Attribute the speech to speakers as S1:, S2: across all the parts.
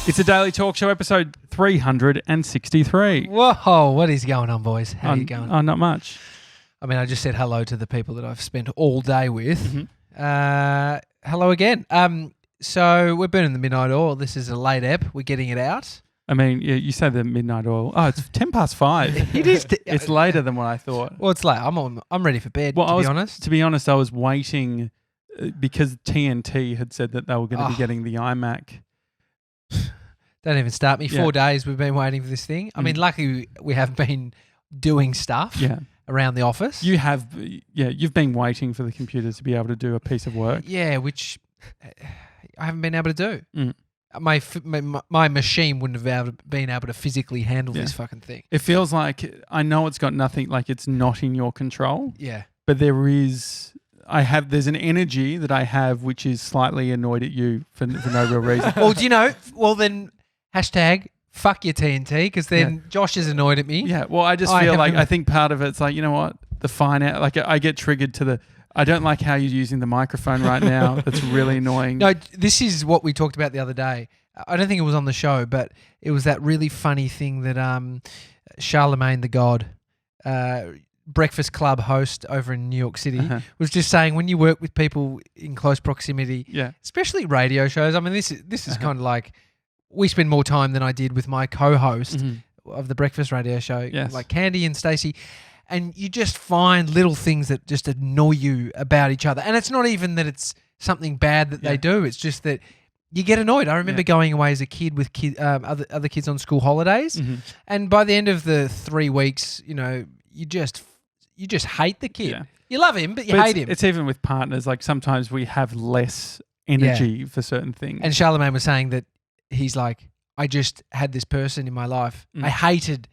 S1: It's a Daily Talk Show, episode 363.
S2: Whoa, what is going on, boys? How are you going?
S1: Oh, not much.
S2: I mean, I just said hello to the people that I've spent all day with. Hello again. So we're burning the midnight oil. This is a late ep. We're getting it out.
S1: I mean, you say the midnight oil. Oh, it's 10 past 5.
S2: It is.
S1: It's later than what I thought.
S2: Well, it's late. I'm ready for bed, to be honest.
S1: To be honest, I was waiting because TNT had said that they were going to be getting the iMac.
S2: Don't even start me. 4 days we've been waiting for this thing. I mean, luckily we have been doing stuff around the office.
S1: You've been waiting for the computer to be able to do a piece of work.
S2: Yeah, which I haven't been able to do. My machine wouldn't have been able to physically handle this fucking thing.
S1: It feels like, I know it's got nothing, like it's not in your control.
S2: Yeah.
S1: But there's an energy that I have which is slightly annoyed at you for no real reason.
S2: Well, do you know? Well, then hashtag fuck your TNT, because then Josh is annoyed at me.
S1: Yeah. Well, I just feel like I think part of it's like, you know what, the fine out. Like I get triggered to I don't like how you're using the microphone right now. That's really annoying.
S2: No, this is what we talked about the other day. I don't think it was on the show, but it was that really funny thing that Charlemagne the God, Breakfast Club host over in New York City, was just saying, when you work with people in close proximity, especially radio shows. I mean, this is kind of like, we spend more time than I did with my co-host of the breakfast radio show, like Candy and Stacey. And you just find little things that just annoy you about each other. And it's not even that it's something bad that they do. It's just that you get annoyed. I remember going away as a kid with other kids on school holidays. And by the end of the 3 weeks, you know, you just hate the kid. Yeah. You love him, but you hate him.
S1: It's even with partners. Like sometimes we have less energy for certain things.
S2: And Charlemagne was saying that he's like, I just had this person in my life. I hated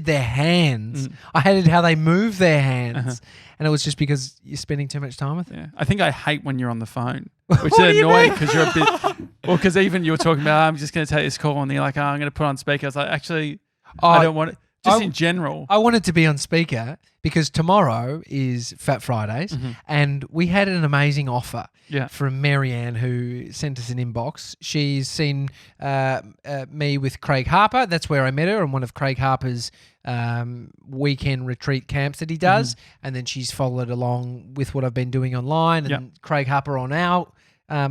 S2: their hands. I hated how they move their hands. And it was just because you're spending too much time with them.
S1: Yeah. I think I hate when you're on the phone, which is annoying because you're a bit... Well, because even you were talking about, I'm just going to take this call, and you're like, I'm going to put on speaker. I was like, actually, I don't want it. Just in general.
S2: I wanted to be on speaker because tomorrow is Fat Fridays, and we had an amazing offer from Maryanne, who sent us an inbox. She's seen me with Craig Harper. That's where I met her on one of Craig Harper's weekend retreat camps that he does. And then she's followed along with what I've been doing online and Craig Harper on our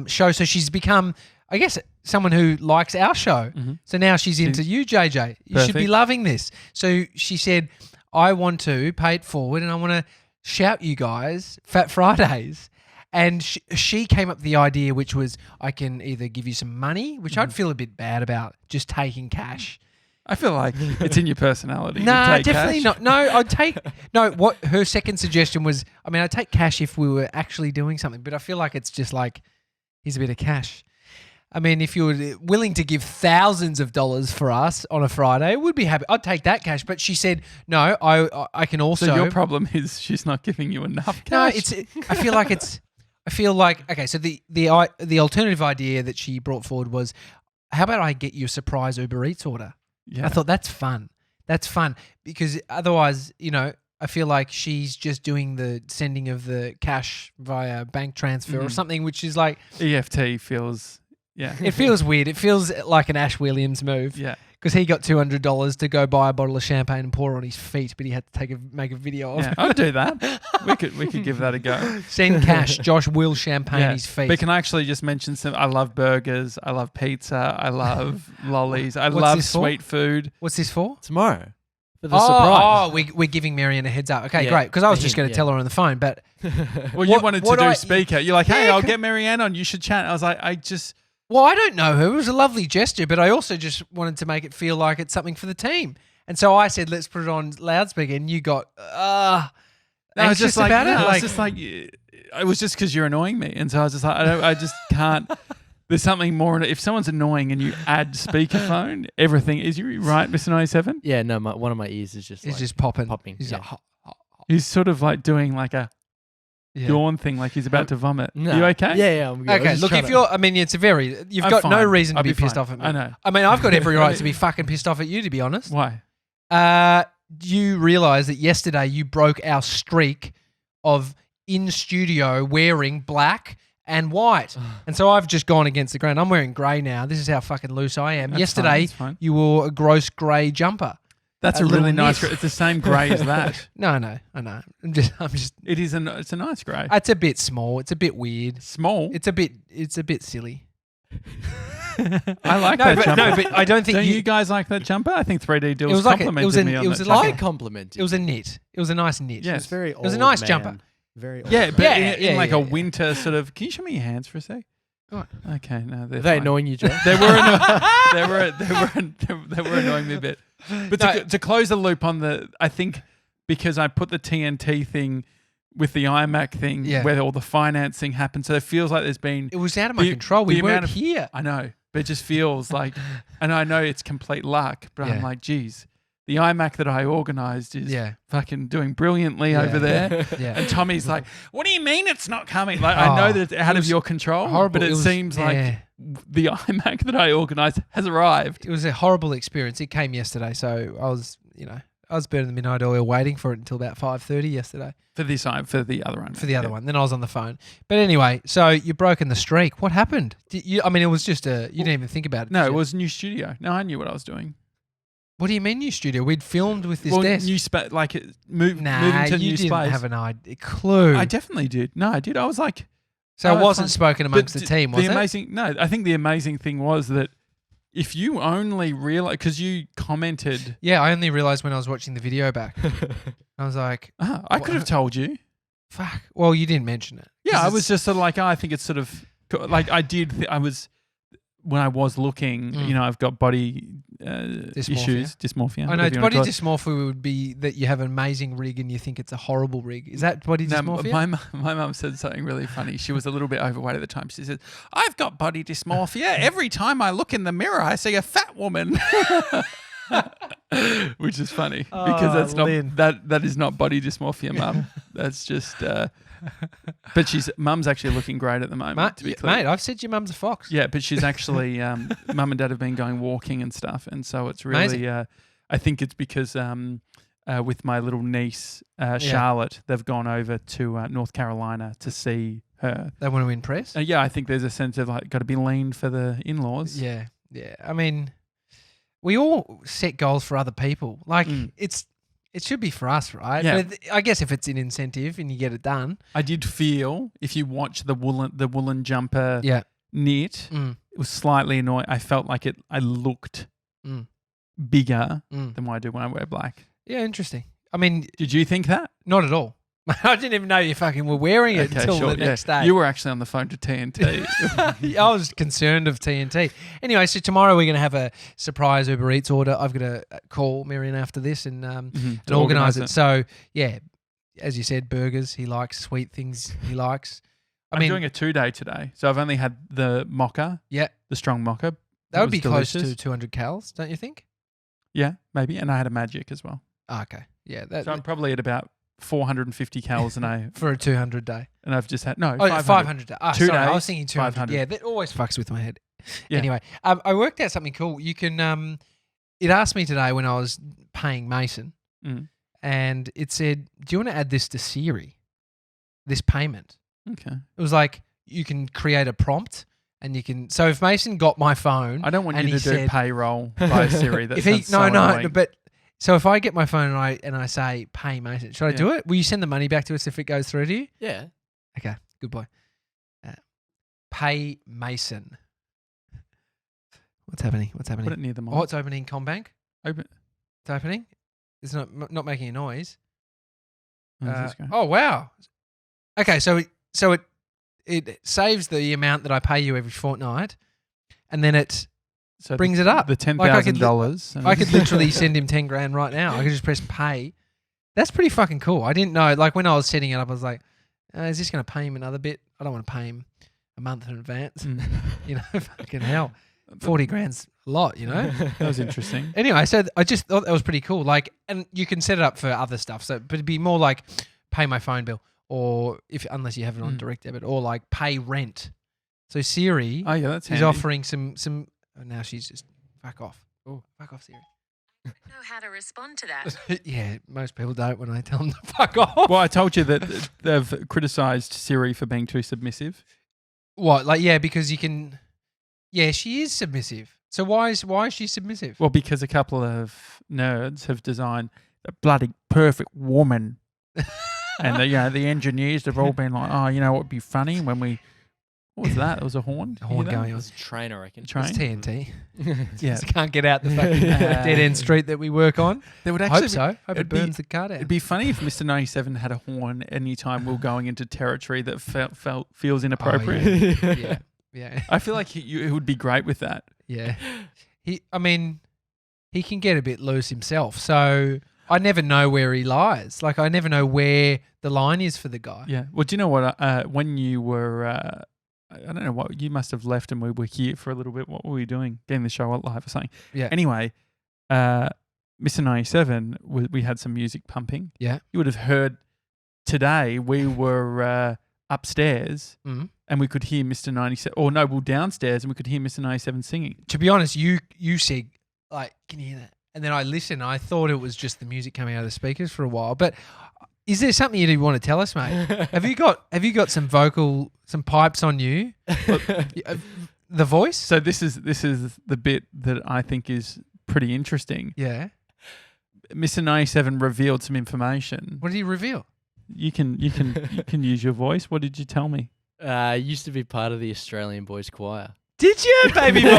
S2: show. So she's become, I guess, someone who likes our show. So now she's into you, JJ. You should be loving this. So she said, I want to pay it forward and I want to shout you guys Fat Fridays. And she came up with the idea, which was, I can either give you some money, which I'd feel a bit bad about, just taking cash.
S1: I feel like it's in your personality.
S2: No, definitely not. No, I'd take... No, what her second suggestion was, I mean, I'd take cash if we were actually doing something, but I feel like it's just like, here's a bit of cash. I mean, if you were willing to give thousands of dollars for us on a Friday, we'd be happy. I'd take that cash. But she said, no, I can also...
S1: So your problem is she's not giving you enough cash?
S2: No, I feel like, okay, so the alternative idea that she brought forward was, how about I get you a surprise Uber Eats order? Yeah. I thought, that's fun. That's fun. Because otherwise, you know, I feel like she's just doing the sending of the cash via bank transfer or something, which is like...
S1: EFT feels... Yeah.
S2: It feels weird. It feels like an Ash Williams move.
S1: Yeah.
S2: Because he got $200 to go buy a bottle of champagne and pour it on his feet, but he had to make a video of it.
S1: I'd do that. We could give that a go.
S2: Send cash. Josh will champagne his feet.
S1: But can I actually just mention I love burgers. I love pizza. I love lollies. I love sweet food.
S2: What's this for?
S3: Tomorrow. For the surprise.
S2: Oh, we're giving Maryanne a heads up. Okay, great. Because I was just going to tell her on the phone, but...
S1: Well, you wanted to do speaker. You're like, hey, I'll get Maryanne on. You should chat. I was like,
S2: Well, I don't know her. It was a lovely gesture, but I also just wanted to make it feel like it's something for the team. And so I said, let's put it on loudspeaker, and you got anxious about it?
S1: It was just because you're annoying me. And so I was just like, I just can't. There's something more. If someone's annoying and you add speakerphone, everything. Is you right, Mr. 97?
S3: Yeah, no, one of my ears is just
S2: just popping.
S3: He's
S2: like,
S1: he's sort of like doing like a yawn thing, like he's about to vomit. No. Are you okay?
S3: Yeah, I'm good.
S2: Okay, look, if you're, I mean, you've got no reason to be pissed off at me.
S1: I know.
S2: I mean, I've got every right to be fucking pissed off at you, to be honest.
S1: Why?
S2: You realise that yesterday you broke our streak of in studio wearing black and white. And so I've just gone against the grain. I'm wearing grey now. This is how fucking loose I am.
S1: That's
S2: Yesterday,
S1: fine.
S2: you wore a gross grey jumper.
S1: That's a really nice grey. It's the same grey as that.
S2: No, I know. I'm just.
S1: It's a nice grey.
S2: It's a bit small. It's a bit weird.
S1: Small?
S2: It's a bit silly.
S1: I like that jumper.
S2: No, but I don't think
S1: you guys like that jumper? I think 3D Deals
S2: it
S1: complimented
S2: was
S1: me on
S2: it was
S1: that
S2: like
S1: jumper.
S2: a
S3: compliment.
S2: It was a knit. It was a nice knit.
S1: Yeah.
S3: It's very
S2: It was a nice jumper.
S3: Very old.
S1: Yeah, but in like a
S2: yeah.
S1: winter sort of. Can you show me your hands for a sec?
S2: What?
S1: Okay, no, they're
S3: Are they
S1: fine.
S3: annoying you, Joe?
S1: They were annoying me a bit. But to close the loop on I think because I put the TNT thing with the iMac thing where all the financing happened, so it feels like there's been.
S2: It was out of my control. We weren't here.
S1: I know, but it just feels like, and I know it's complete luck, but I'm like, geez. The iMac that I organised is fucking doing brilliantly over there. And Tommy's like, what do you mean it's not coming? Like, I know that it's out of your control,
S2: horrible.
S1: but it seems like the iMac that I organised has arrived.
S2: It was a horrible experience. It came yesterday, so I was burning the midnight oil waiting for it until about 5:30 yesterday.
S1: For the other one.
S2: For the other one. Then I was on the phone. But anyway, so you've broken the streak. What happened? It was just you didn't even think about it.
S1: No, it was new studio. No, I knew what I was doing.
S2: What do you mean new studio? We'd filmed with this desk.
S1: New space, like moving to
S2: you
S1: new
S2: didn't
S1: space.
S2: have a clue.
S1: I definitely did. No, I did. I was like,
S2: so it wasn't spoken amongst the team, was it?
S1: No, I think the amazing thing was that if you only realize, because you commented.
S2: Yeah, I only realized when I was watching the video back. I was like,
S1: I could have told you.
S2: Fuck. Well, you didn't mention it.
S1: Yeah, I was just sort of like, I think it's sort of like I did. I was. When I was looking, I've got body issues, dysmorphia.
S2: I know body dysmorphia would be that you have an amazing rig and you think it's a horrible rig. Is that body dysmorphia?
S1: My mum said something really funny. She was a little bit overweight at the time. She said, "I've got body dysmorphia. Every time I look in the mirror, I see a fat woman." Which is funny because that's that is not body dysmorphia, Mum. That's just. But mum's actually looking great at the moment. To be clear,
S2: mate, I've said your mum's a fox.
S1: Yeah, but she's actually mum and dad have been going walking and stuff, and so it's really. I think it's because with my little niece Charlotte, they've gone over to North Carolina to see her.
S2: They want to impress.
S1: Yeah, I think there's a sense of like got to be lean for the in-laws.
S2: Yeah. I mean, we all set goals for other people. Like it should be for us, right?
S1: Yeah.
S2: But I guess if it's an incentive and you get it done.
S1: I did feel if you watch the woolen jumper knit, it was slightly annoying. I felt like I looked bigger than what I do when I wear black.
S2: Yeah, interesting. I mean,
S1: did you think that?
S2: Not at all. I didn't even know you fucking were wearing it until the next day.
S1: You were actually on the phone to TNT.
S2: I was concerned of TNT. Anyway, so tomorrow we're going to have a surprise Uber Eats order. I've got to call Maryanne after this and organise it. So, yeah, as you said, burgers. He likes sweet things. He likes.
S1: I'm doing a 2-day today. So I've only had the mocha.
S2: Yeah.
S1: The strong mocha.
S2: That would be delicious. Close to 200 calories, don't you think?
S1: Yeah, maybe. And I had a magic as well.
S2: Oh, okay. Yeah.
S1: So I'm probably at about 450 calories a day.
S2: For a 200 day.
S1: And I've just had,
S2: 500 day. Oh,
S1: 2
S2: sorry,
S1: days.
S2: I was thinking 200.
S1: 500.
S2: Yeah, that always fucks with my head.
S1: Yeah.
S2: Anyway, I worked out something cool. You can, it asked me today when I was paying Mason and it said, do you want to add this to Siri? This payment.
S1: Okay.
S2: It was like, you can create a prompt and you can, so if Mason got my phone.
S1: I don't want you to do payroll by Siri. That
S2: no, but. So if I get my phone and I say pay Mason, should I do it? Will you send the money back to us if it goes through to you?
S3: Yeah.
S2: Okay, good boy. Pay Mason. What's happening?
S1: Put it near the mic.
S2: Oh, it's opening Combank.
S1: Open.
S2: It's opening. It's not making a noise.
S1: Oh,
S2: wow. Okay, so it saves the amount that I pay you every fortnight, and then it. So brings it up.
S1: The $10,000.
S2: I could literally send him 10 grand right now. I could just press pay. That's pretty fucking cool. I didn't know. Like when I was setting it up, I was like, is this going to pay him another bit? I don't want to pay him a month in advance. Fucking hell. 40 grand's a lot, That
S1: was interesting.
S2: Anyway, so I just thought that was pretty cool. Like, and you can set it up for other stuff. So, but it'd be more like pay my phone bill or unless you have it on direct debit or like pay rent. So Siri
S1: that's
S2: is offering some. Oh, now she's just fuck off. Oh, fuck off, Siri.
S4: I don't know how to respond to that.
S2: Yeah, most people don't when I tell them to fuck off.
S1: Well, I told you that they've criticised Siri for being too submissive.
S2: What? Like, yeah, because you can. Yeah, she is submissive. So why is she submissive?
S1: Well, because a couple of nerds have designed a bloody perfect woman, and the engineers have all been like, oh, what would be funny when we. What was that? It was a horn.
S2: Horn going on.
S3: It was a train, I reckon.
S1: Train?
S2: It's TNT.
S1: Yeah.
S2: Just can't get out the fucking dead end street that we work on.
S1: There would
S2: Hope so. Hope it burns the car down.
S1: It'd be funny if Mr. 97 had a horn anytime we're going into territory that feels inappropriate.
S2: Oh, yeah. Yeah.
S1: I feel like he would be great with that.
S2: Yeah. He can get a bit loose himself. So I never know where he lies. Like, I never know where the line is for the guy.
S1: Yeah. Well, do you know what? When you were... I don't know what you must have left and we were here for a little bit. What were we doing? Getting the show live or something?
S2: Yeah.
S1: Anyway, Mr. 97, we had some music pumping.
S2: Yeah.
S1: You would have heard today we were upstairs and we could hear Mr. 97. Or no, we were downstairs and we could hear Mr. 97 singing.
S2: To be honest, you said, like, can you hear that? And then I listened. I thought it was just the music coming out of the speakers for a while. But is there something you do want to tell us, mate? Have you got some pipes on you? The voice?
S1: So this is the bit that I think is pretty interesting.
S2: Yeah.
S1: Mr. 97 revealed some information.
S2: What did he reveal?
S1: You can use your voice. What did you tell me?
S3: I used to be part of the Australian Boys Choir.
S2: Did you, baby boy?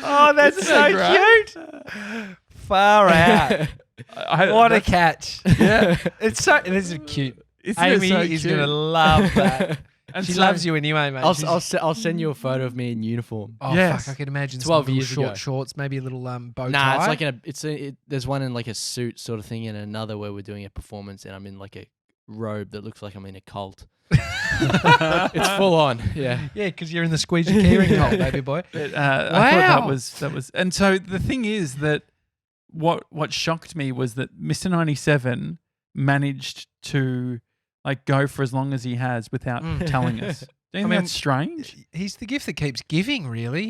S2: Oh, that's so cute. Far out. What a catch.
S1: Yeah.
S2: This is cute.
S1: Amy
S2: is going to love that.
S1: And
S2: she loves you anyway, mate.
S3: I'll send you a photo of me in uniform.
S2: Oh,
S1: yes.
S2: fuck, I can imagine
S3: 12
S2: some
S3: years
S2: short
S3: ago.
S2: shorts, maybe a little bow tie.
S3: Nah, it's like there's one in like a suit sort of thing and another where we're doing a performance and I'm in like a robe that looks like I'm in a cult. It's full on. Yeah.
S2: Yeah, because you're in the squeegee keyring cult, baby boy.
S1: I thought that was and so the thing is that what shocked me was that Mr. 97 managed to like go for as long as he has without telling us. Do you think that's strange?
S2: He's the gift that keeps giving, really.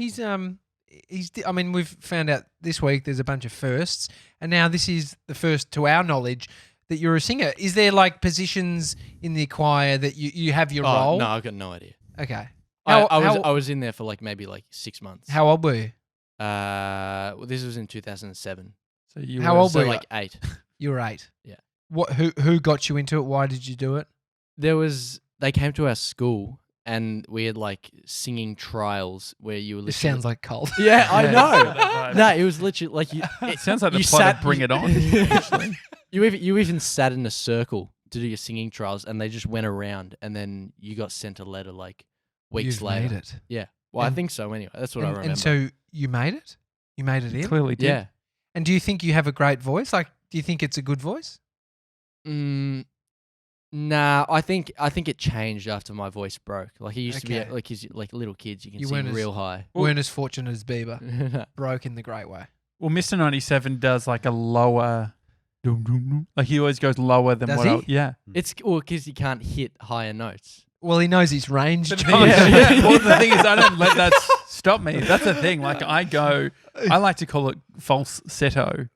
S2: We've found out this week there's a bunch of firsts, and now this is the first, to our knowledge, that you're a singer. Is there like positions in the choir that you have your role?
S3: No, I've got no idea.
S2: Okay.
S3: I was in there for maybe 6 months.
S2: How old were you?
S3: Well, this was in 2007.
S1: So you
S2: How old were you?
S3: 8.
S2: You were 8.
S3: Yeah.
S2: What? Who got you into it? Why did you do it?
S3: They came to our school and we had singing trials where you were.
S2: This sounds like cult.
S3: Yeah, I know. No, it was literally
S1: it sounds like the plot of Bring It On. Actually.
S3: You even sat in a circle to do your singing trials, and they just went around, and then you got sent a letter weeks later.
S2: Made it.
S3: Yeah. Well, I think so. Anyway, that's what I remember.
S2: And so you made it. You made it in.
S1: Clearly did.
S3: Yeah.
S2: And do you think you have a great voice? Do you think it's a good voice?
S3: Nah, I think it changed after my voice broke. It used to be like little kids, you can sing real high.
S2: Weren't as fortunate as Bieber. Broke in the great way.
S1: Well, Mr. 97 does a lower. He always goes lower than
S2: does
S1: what.
S2: He?
S1: Yeah.
S3: It's because he can't hit higher notes.
S2: Well, he knows his range.
S1: Yeah. Well, the thing is, I don't let that stop me. That's the thing. I like to call it falsetto.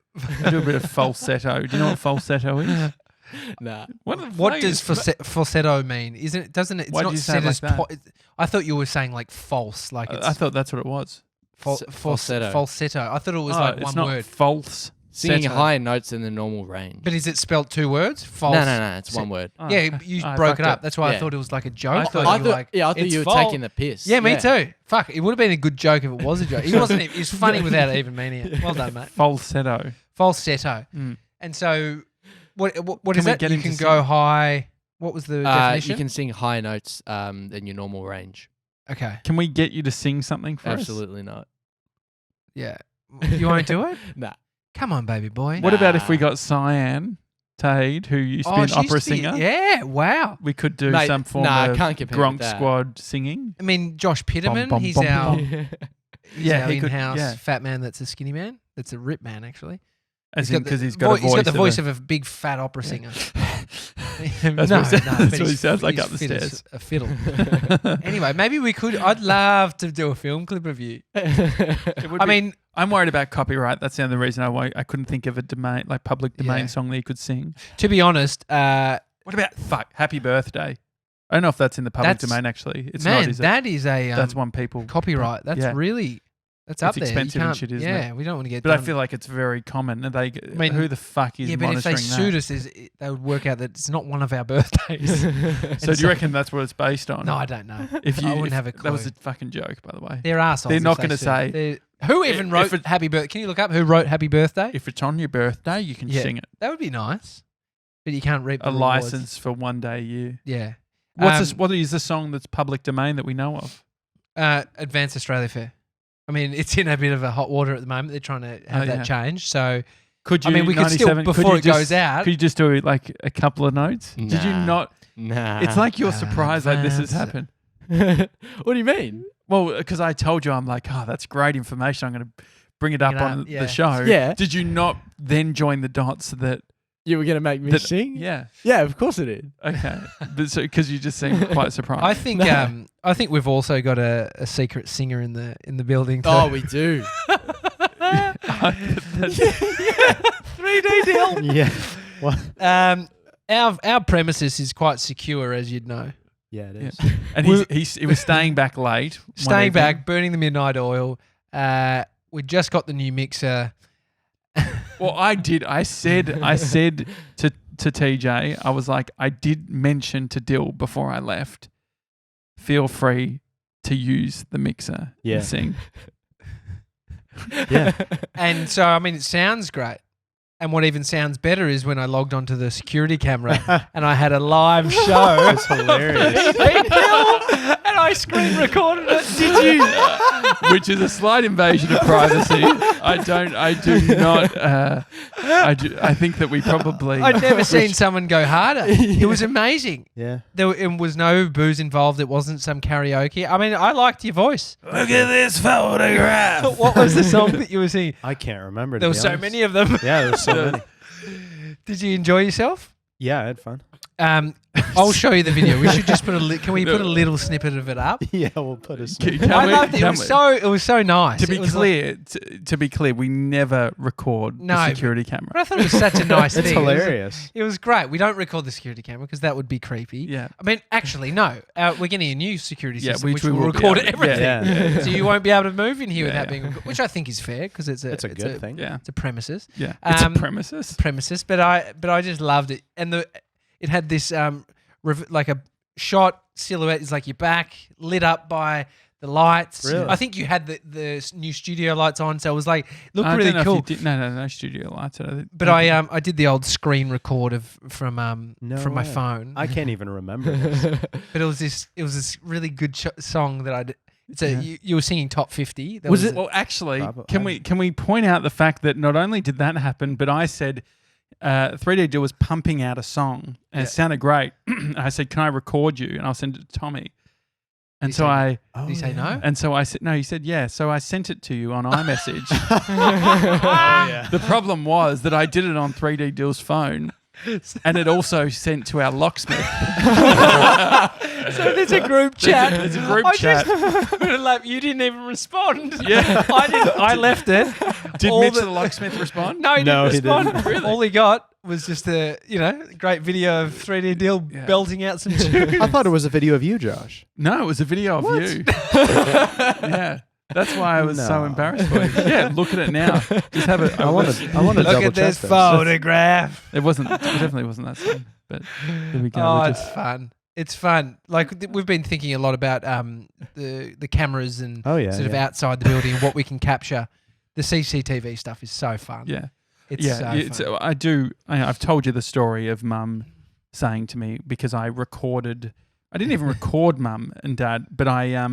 S1: I do a bit of falsetto. Do you know what falsetto is?
S3: Nah.
S2: What does falsetto mean? Doesn't it? It's
S1: Why
S2: not
S1: do you
S2: set
S1: say
S2: as.
S1: like that?
S2: I thought you were saying false.
S1: I thought that's what it was.
S3: Falsetto.
S2: Falsetto. I thought it was
S1: it's
S2: one
S1: not
S2: word.
S1: False.
S3: Singing higher notes than the normal range.
S2: But is it spelled 2 words? False.
S3: No. It's one word.
S1: Oh,
S2: yeah, you broke it up. That's why I
S3: Yeah.
S2: thought it was like a joke.
S1: I thought
S3: you were taking the piss.
S2: Yeah, me too. Fuck, it would have been a good joke if it was a joke. He wasn't. He was funny without even meaning it. Well done, mate.
S1: Falsetto.
S2: Falsetto. And so, what is that? You can go high. What was the definition?
S3: You can sing higher notes than your normal range.
S2: Okay.
S1: Can we get you to sing something for us?
S3: Absolutely not.
S2: Yeah. You won't do it?
S3: Nah.
S2: Come on, baby boy.
S1: What about if we got Cyan Tade, who used to be an opera singer?
S2: Yeah, wow.
S1: We could do some form of
S3: can't compare
S1: Gronk
S3: with that.
S1: Squad singing.
S2: I mean, Josh Pitterman,
S1: Bum,
S2: he's
S1: bum,
S2: our,
S1: bum.
S2: he's our
S1: he could-
S2: in-house
S1: yeah.
S2: fat man that's a skinny man. That's a rip man, actually.
S1: Because he's got a voice.
S2: He's got the voice of a big fat opera singer.
S1: That's what he sounds like
S2: he's
S1: up the
S2: fit as
S1: stairs.
S2: a fiddle. Anyway, maybe we could. I'd love to do a film clip of you.
S1: I'm worried about copyright. That's the only reason I couldn't think of a domain, public domain song that you could sing.
S2: To be honest,
S1: What about Happy Birthday? I don't know if that's in the public domain. Actually, it's
S2: man,
S1: not. Is
S2: that is a
S1: that's one people
S2: copyright. That's really. That's up there.
S1: Expensive and shit, isn't it?
S2: Yeah, we don't want to get.
S1: But I feel like it's very common. Who the fuck is monitoring that?
S2: Yeah, but if they sued us, they would work out that it's not one of our birthdays.
S1: So do you reckon that's what it's based on?
S2: No, I don't know. I wouldn't have a clue.
S1: That was a fucking joke, by the way.
S2: They're arseholes.
S1: They're not going to say.
S2: Who even wrote Happy Birthday? Can you look up who wrote Happy Birthday?
S1: If it's on your birthday, you can sing it.
S2: That would be nice. But you can't reap the rewards.
S1: License for one day a year.
S2: Yeah.
S1: What is the song that's public domain that we know of?
S2: Advanced Australia Fair. I mean, it's in a bit of a hot water at the moment. They're trying to have that change. So,
S1: could you?
S2: we could still before it goes out.
S1: Could you just do like a couple of notes?
S3: Nah.
S1: Did you not?
S3: Nah.
S1: It's like you're surprised that this has happened.
S3: What do you mean?
S1: Well, because I told you, I'm like, that's great information. I'm going to bring it up on the show.
S3: Yeah.
S1: Did you not then join the dots that
S3: you were going to make me sing?
S1: Yeah.
S3: Yeah, of course it did.
S1: Okay. But because you just seem quite surprised.
S2: I think we've also got a secret singer in the building too.
S3: Oh, we do.
S2: 3D deal.
S3: Yeah. What?
S2: Our premises is quite secure, as you'd know.
S3: Yeah, it is.
S1: Yeah. And he was staying back late.
S2: Staying back, burning the midnight oil. We just got the new mixer.
S1: Well, I did. I said to TJ, I was like, I did mention to Dill before I left, feel free to use the mixer and sing.
S3: Yeah.
S2: And so, I mean, it sounds great. And what even sounds better is when I logged onto the security camera and I had a live show.
S3: That's hilarious.
S2: And I screen recorded it. Did you?
S1: Which is a slight invasion of privacy. I think that we probably.
S2: I'd never seen someone go harder. It was amazing.
S3: Yeah.
S2: There was no booze involved. It wasn't some karaoke. I mean, I liked your voice.
S1: Look at this photograph.
S2: What was the song that you were singing?
S3: I can't remember.
S2: There were so many of them.
S3: Yeah, there were so many.
S2: Did you enjoy yourself?
S3: Yeah, I had fun.
S2: I'll show you the video. We should just put can we put a little snippet of it up?
S3: Yeah, we'll put a snippet.
S2: I loved it. It was so nice.
S1: To be clear, we never record the security camera.
S2: But I thought it was such a nice thing.
S3: It's hilarious.
S2: It was great. We don't record the security camera because that would be creepy.
S1: Yeah.
S2: I mean, actually, no. We're getting a new security system which will
S1: will
S2: record everything.
S1: Yeah.
S2: So you won't be able to move in here without being recorded, which I think is fair because it's a
S3: good thing.
S1: Yeah.
S2: It's a premises.
S1: Yeah. It's a premises.
S2: Premises. But I just loved it. And it had this like a shot silhouette is like your back lit up by the lights.
S3: Really?
S2: I think you had the new studio lights on, so it was like looked really cool.
S1: No studio lights.
S2: But I did the old screen record from my phone.
S3: I can't even remember this.
S2: But it was this really good song that I did. You were singing top 50.
S1: Was it? Well, actually, can we point out the fact that not only did that happen, but I said 3D Dill was pumping out a song and it sounded great. I said, "Can I record you?" And I'll send it to Tommy. And so I
S2: did he say no?
S1: And so I said no. He said yeah. So I sent it to you on iMessage. The problem was that I did it on 3D Dill's phone. And it also sent to our locksmith.
S2: So there's a group chat.
S1: There's a group chat.
S2: You didn't even respond.
S1: Yeah,
S2: I didn't. I left it.
S1: Did Mitch the locksmith respond?
S2: No, he didn't respond.
S3: He didn't.
S2: Really? All he got was just a great video of 3D Dill belting out some tunes.
S3: I thought it was a video of you, Josh.
S1: No, it was a video of you. Yeah. That's why I was so embarrassed for you. Yeah, look at it now. Just have it.
S3: I want to
S2: look at this photograph.
S1: It definitely wasn't that song. But there we go.
S2: Oh, it's fun. It's fun. Like we've been thinking a lot about the cameras and sort of outside the building and what we can capture. The CCTV stuff is so fun.
S1: Yeah.
S2: It's so fun.
S1: I've told you the story of Mum saying to me, because I didn't even record Mum and Dad, but I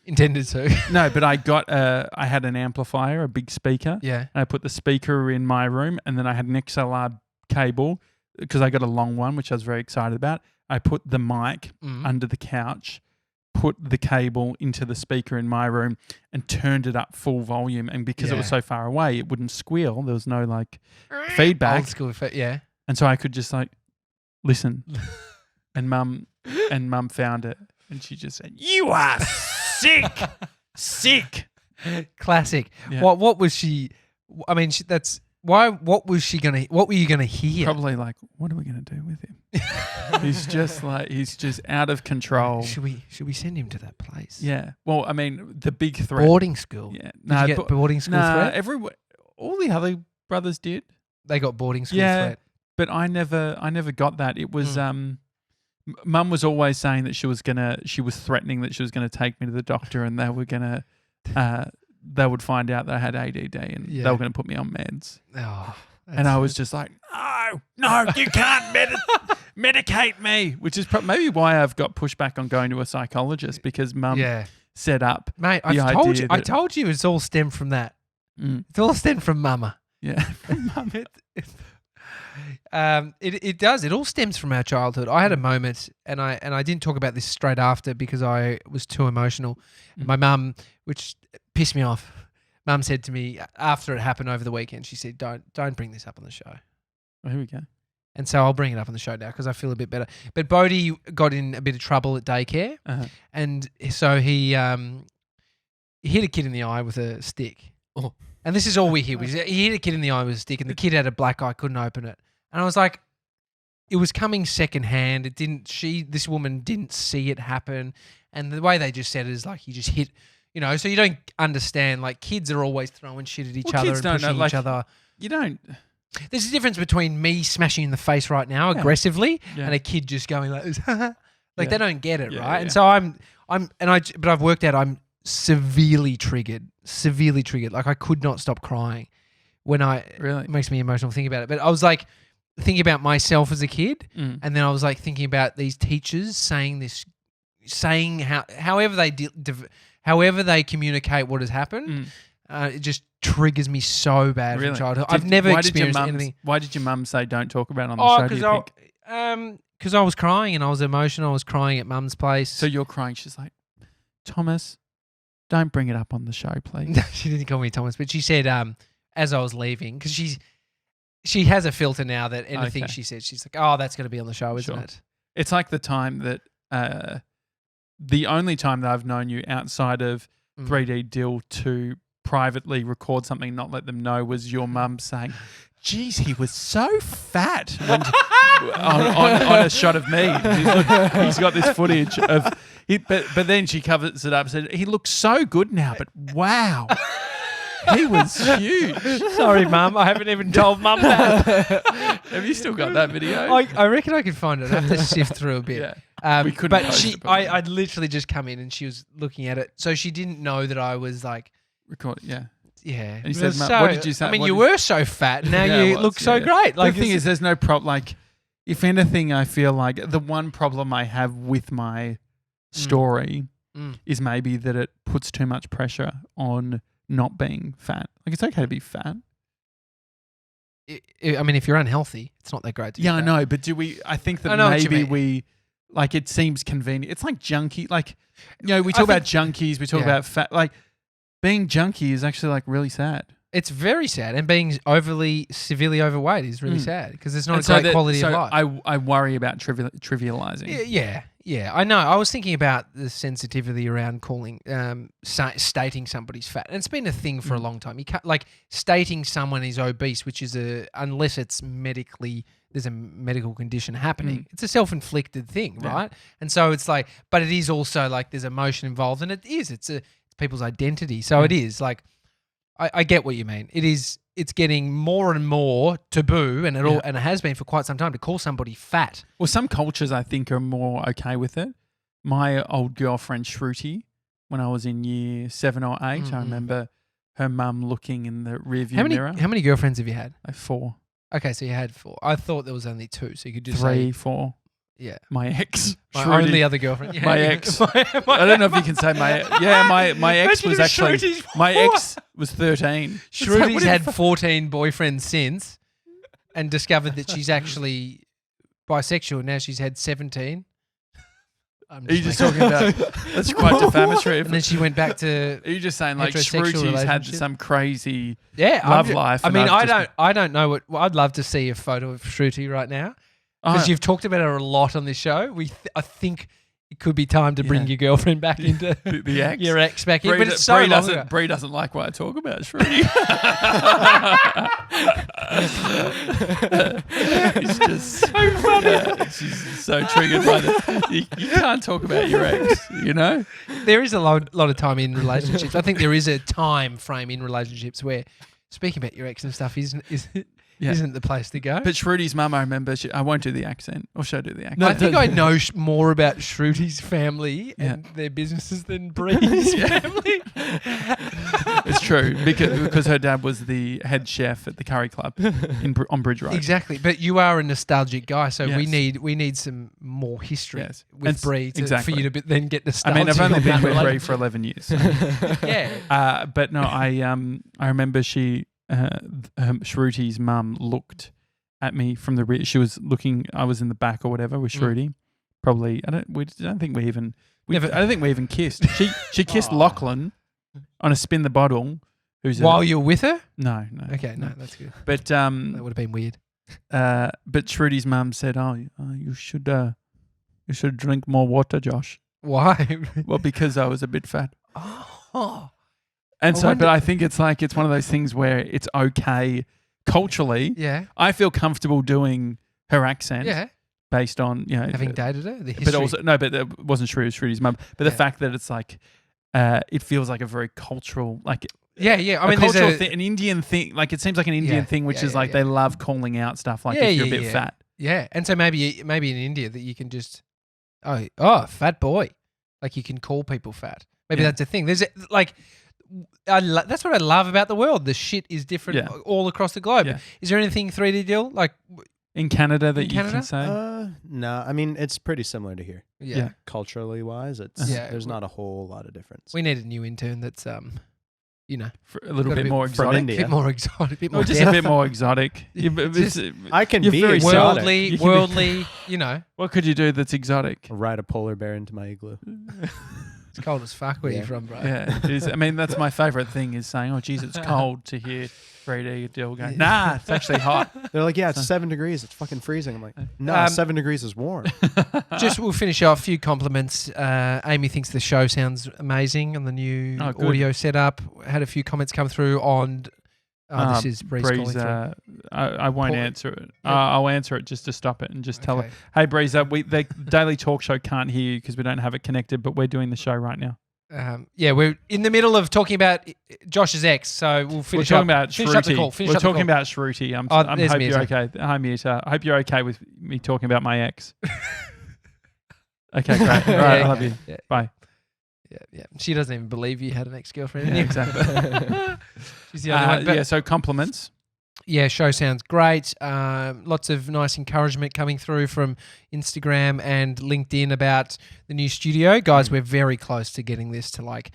S2: intended to.
S1: No, but I had an amplifier, a big speaker.
S2: Yeah.
S1: And I put the speaker in my room, and then I had an XLR cable because I got a long one, which I was very excited about. I put the mic under the couch, put the cable into the speaker in my room, and turned it up full volume. And because it was so far away, it wouldn't squeal. There was no feedback.
S2: Old school effect, yeah.
S1: And so I could just listen. And Mum found it, and she just said, "You are sick."
S2: Classic. Yeah. What was she? I mean, What were you gonna hear?
S1: Probably like, what are we gonna do with him? he's just out of control.
S2: Should we send him to that place?
S1: Yeah. Well, I mean, the big threat.
S2: Boarding school.
S1: Yeah.
S2: Did you get boarding school threat?
S1: All the other brothers did.
S2: They got boarding school threat.
S1: But I never got that. It was Mum was always saying that she was threatening that she was gonna take me to the doctor and they would find out that I had ADD and they were gonna put me on meds.
S2: Oh,
S1: and I was just like, no, you can't medicate me, which is maybe why I've got pushback on going to a psychologist because Mum set up.
S2: Mate, I told you it's all stemmed from that. It's all stemmed from Mama.
S1: Yeah.
S2: It does. It all stems from our childhood. I had a moment, and I didn't talk about this straight after because I was too emotional. My mum, which pissed me off, Mum said to me after it happened over the weekend, she said, "Don't bring this up on the show."
S1: Well, here we go.
S2: And so I'll bring it up on the show now because I feel a bit better. But Bodie got in a bit of trouble at daycare, and so he hit a kid in the eye with a stick.
S3: Oh.
S2: And this is all we hear. He hit a kid in the eye with a stick, and the kid had a black eye, couldn't open it. And I was like, it was coming secondhand. This woman didn't see it happen. And the way they just said it is like he just hit, so you don't understand. Like kids are always throwing shit at each other and pushing each other.
S1: You don't.
S2: There's a difference between me smashing in the face right now aggressively and a kid just going like this. They don't get it, right?
S1: Yeah.
S2: And so but I've worked out I'm severely triggered. Like I could not stop crying when it makes me emotional thinking about it. But I was like thinking about myself as a kid, and then I was like thinking about these teachers saying however they communicate what has happened. It just triggers me so bad from childhood. I've never experienced anything.
S1: Why did your mum say don't talk about it on the show? Do you think?
S2: Because I was crying and I was emotional. I was crying at Mum's place.
S1: So you're crying. She's like, Thomas, don't bring it up on the show, please.
S2: No, she didn't call me Thomas, but she said as I was leaving, because she has a filter now that anything she says, she's like, oh, that's going to be on the show, isn't it?
S1: It's like the time that the only time that I've known you outside of 3D Dill to privately record something, not let them know, was your mum saying, geez, he was so fat on a shot of me. He's got this footage of it, but then she covers it up and said, he looks so good now, but wow. He was huge.
S2: Sorry, Mum. I haven't even told Mum that.
S1: Have you still got that video?
S2: I reckon I could find it. I have to sift through a bit.
S1: Yeah. We couldn't
S2: but I'd literally just come in and she was looking at it. So she didn't know that I was like...
S1: Recording, yeah.
S2: Yeah.
S1: And he said, what did you say?
S2: I mean, you were so fat. Now you look so great.
S1: Like, the thing is, there's no problem. Like, if anything, I feel like the one problem I have with my story is maybe that it puts too much pressure on not being fat. Like, it's okay to be fat.
S2: I mean, if you're unhealthy, it's not that great to be fat.
S1: I know, but I think that maybe we, like, it seems convenient. It's like junkie. Like, we talk about junkies, we talk about fat. Like, being junkie is actually, like, really sad.
S2: It's very sad. And being severely overweight is really sad because it's not a great quality of life.
S1: I worry about trivializing.
S2: Yeah, I know. I was thinking about the sensitivity around calling, stating somebody's fat. And it's been a thing for a long time. You can't, like, stating someone is obese, which is unless it's there's a medical condition happening, it's a self-inflicted thing, right? And so it's like, but it is also like there's emotion involved and it's people's identity. So it is like, I get what you mean. It's getting more and more taboo, and it has been for quite some time to call somebody fat.
S1: Well, some cultures I think are more okay with it. My old girlfriend Shruti, when I was in year 7 or 8, I remember her mum looking in the rearview mirror.
S2: How many girlfriends have you had?
S1: 4.
S2: Okay, so you had 4. I thought there was only 2, so you could just
S1: 3,
S2: say
S1: 4.
S2: Yeah,
S1: my ex,
S2: my only other girlfriend. Yeah.
S1: My ex. I don't know if you can say my. Yeah, my ex was actually. My ex was 13.
S2: Shruti's had 14 boyfriends since, and discovered that she's actually bisexual. Now she's had 17.
S1: Are you just talking about? That's quite defamatory.
S2: And then she went back to.
S1: Are you just saying like Shruti's had some crazy
S2: love
S1: life?
S2: I mean, I don't know what. I'd love to see a photo of Shruti right now. Because you've talked about her a lot on this show. I think it could be time to bring your girlfriend back into
S1: the ex.
S2: Your ex back in. But it's so long ago.
S1: Bree doesn't like what I talk about, Shruti. It's just so funny. She's so triggered by this. You can't talk about your ex, you know?
S2: There is a lot of time in relationships. I think there is a time frame in relationships where speaking about your ex and stuff isn't the place to go.
S1: But Shruti's mum, I remember, I won't do the accent. Or should I do the accent?
S2: No, I think I know more about Shruti's family and their businesses than Bree's family.
S1: It's true, because her dad was the head chef at the Curry Club on Bridge Road.
S2: Exactly. But you are a nostalgic guy, so we need some more history with Bree for you to then get nostalgic.
S1: I mean, I've only been with Bree for 11 years. So.
S2: Yeah.
S1: But no, I remember Shruti's mum looked at me from the rear. She was looking. I was in the back or whatever with Shruti. Probably. I don't think we even kissed. She kissed Lachlan on a spin the bottle.
S2: While you're with her?
S1: No.
S2: Okay, no, that's good.
S1: But
S2: that would have been weird.
S1: But Shruti's mum said, you should drink more water, Josh."
S2: Why?
S1: Well, because I was a bit fat.
S2: Oh.
S1: And but I think it's one of those things where it's okay culturally.
S2: Yeah.
S1: I feel comfortable doing her accent.
S2: Yeah.
S1: Based on,
S2: having dated her, the history.
S1: But also, no, but it wasn't Shruti's mum. But the fact that it's it feels like a very cultural, I mean, there's an Indian thing. Like it seems like an Indian thing, which is they love calling out stuff if you're a bit fat.
S2: Yeah, and so maybe in India that you can just, fat boy, like you can call people fat. Maybe that's a thing. There's that's what I love about the world. The shit is different all across the globe. Yeah. Is there anything 3D deal like
S1: in Canada that you can say?
S5: No, I mean it's pretty similar to here.
S2: Yeah.
S5: Culturally wise, there's not a whole lot of difference.
S2: We need a new intern that's
S1: a little bit more exotic.
S2: A bit more exotic. A bit more
S1: just a bit more exotic.
S5: I can be very
S2: worldly,
S1: What could you do that's exotic?
S5: Ride a polar bear into my igloo.
S2: It's cold as fuck where you're from, bro.
S1: Yeah, it is. I mean, that's my favourite thing is saying, "Oh, geez, it's cold," to hear 3D deal going, "Nah, it's actually hot."
S5: They're like, "Yeah, it's 7 degrees. It's fucking freezing." I'm like, "No, 7 degrees is warm."
S2: We'll finish off. A few compliments. Amy thinks the show sounds amazing on the new audio setup. Had a few comments come through on. This is Bree's calling through.
S1: I won't answer it. I'll answer it just to stop it and just tell her, "Hey, Breeze, the Daily Talk Show can't hear you because we don't have it connected, but we're doing the show right now."
S2: We're in the middle of talking about Josh's ex, so we'll finish up the call.
S1: We're talking about Shruti. I hope you're okay. Hi, Mita. I hope you're okay with me talking about my ex. Okay, great. All right, I love you. Yeah. Bye.
S2: Yeah. She doesn't even believe you had an ex-girlfriend.
S1: Yeah, exactly.
S2: She's the only one.
S1: So compliments.
S2: Yeah, show sounds great. Lots of nice encouragement coming through from Instagram and LinkedIn about the new studio. Guys, we're very close to getting this to what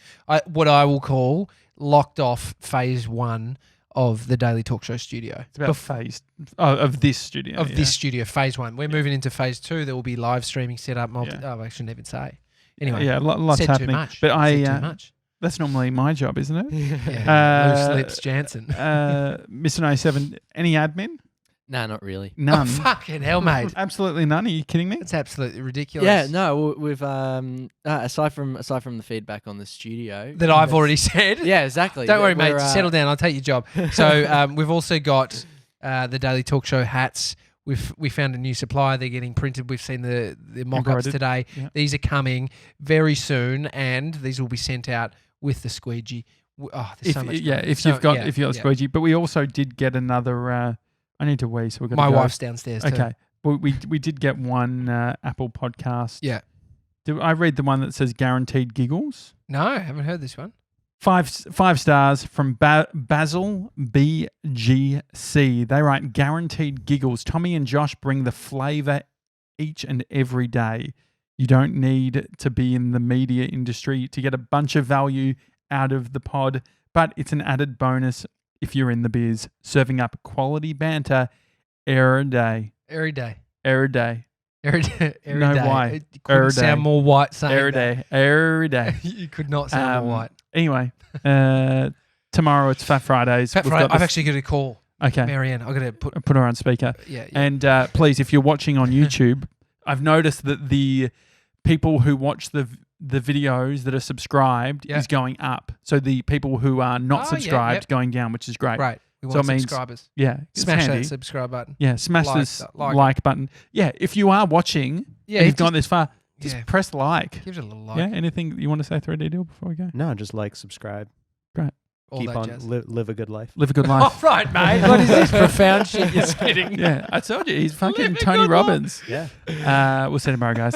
S2: I will call locked off phase 1 of the Daily Talk Show studio.
S1: It's about phase of this studio.
S2: This studio, phase 1. We're moving into phase 2. There will be live streaming set up. I shouldn't even say. Anyway,
S1: lots happening.
S2: Too much.
S1: But
S2: too much.
S1: That's normally my job, isn't it?
S2: Loose lips, Janssen.
S1: Mr. 97, any admin?
S3: Nah, not really.
S1: None.
S2: Oh, fucking hell, mate.
S1: Absolutely none. Are you kidding me?
S2: That's absolutely ridiculous.
S3: Yeah, no, we've aside from the feedback on the studio
S2: that I've already said.
S3: Yeah, exactly.
S2: Don't worry, mate. Settle down. I'll take your job. So we've also got the Daily Talk Show hats. We found a new supplier. They're getting printed. We've seen the mock-ups today. Yeah. These are coming very soon, and these will be sent out with the squeegee. There's so much. Yeah,
S1: if you've got the squeegee. But we also did get another. I need to wee, so we're going to
S2: go.
S1: My
S2: wife's downstairs too.
S1: Okay. Well, we did get one Apple podcast.
S2: Yeah.
S1: Did I read the one that says guaranteed giggles?
S2: No, I haven't heard this one.
S1: 5 stars from Basil BGC. They write guaranteed giggles. Tommy and Josh bring the flavour each and every day. You don't need to be in the media industry to get a bunch of value out of the pod, but it's an added bonus if you're in the biz. Serving up quality banter every day.
S2: Every day.
S1: Every day.
S2: Every day.
S1: No, why?
S2: It couldn't sound more white saying
S1: every day. Every day.
S2: You could not sound more white.
S1: Anyway, tomorrow it's Fat Fridays.
S2: I've actually got a call.
S1: Okay.
S2: Maryanne, I've got to
S1: put her on speaker.
S2: Yeah.
S1: And please, if you're watching on YouTube, I've noticed that the people who watch the videos that are subscribed is going up. So the people who are not subscribed going down, which is great.
S2: Right. We want subscribers.
S1: Yeah.
S2: Smash that subscribe button.
S1: Yeah. Smash this like button. Yeah. If you are watching and you've gone this far, just press like.
S2: Give it a little like.
S1: Yeah. Anything you want to say, 3D Deal, before we go?
S5: No, just like, subscribe.
S1: Great.
S5: Keep on, live a good life.
S1: Live a good life.
S2: Oh, right, mate. What is this profound shit you're spitting?
S1: Yeah. I told you, he's fucking Tony Robbins.
S5: Yeah.
S1: We'll see you tomorrow, guys.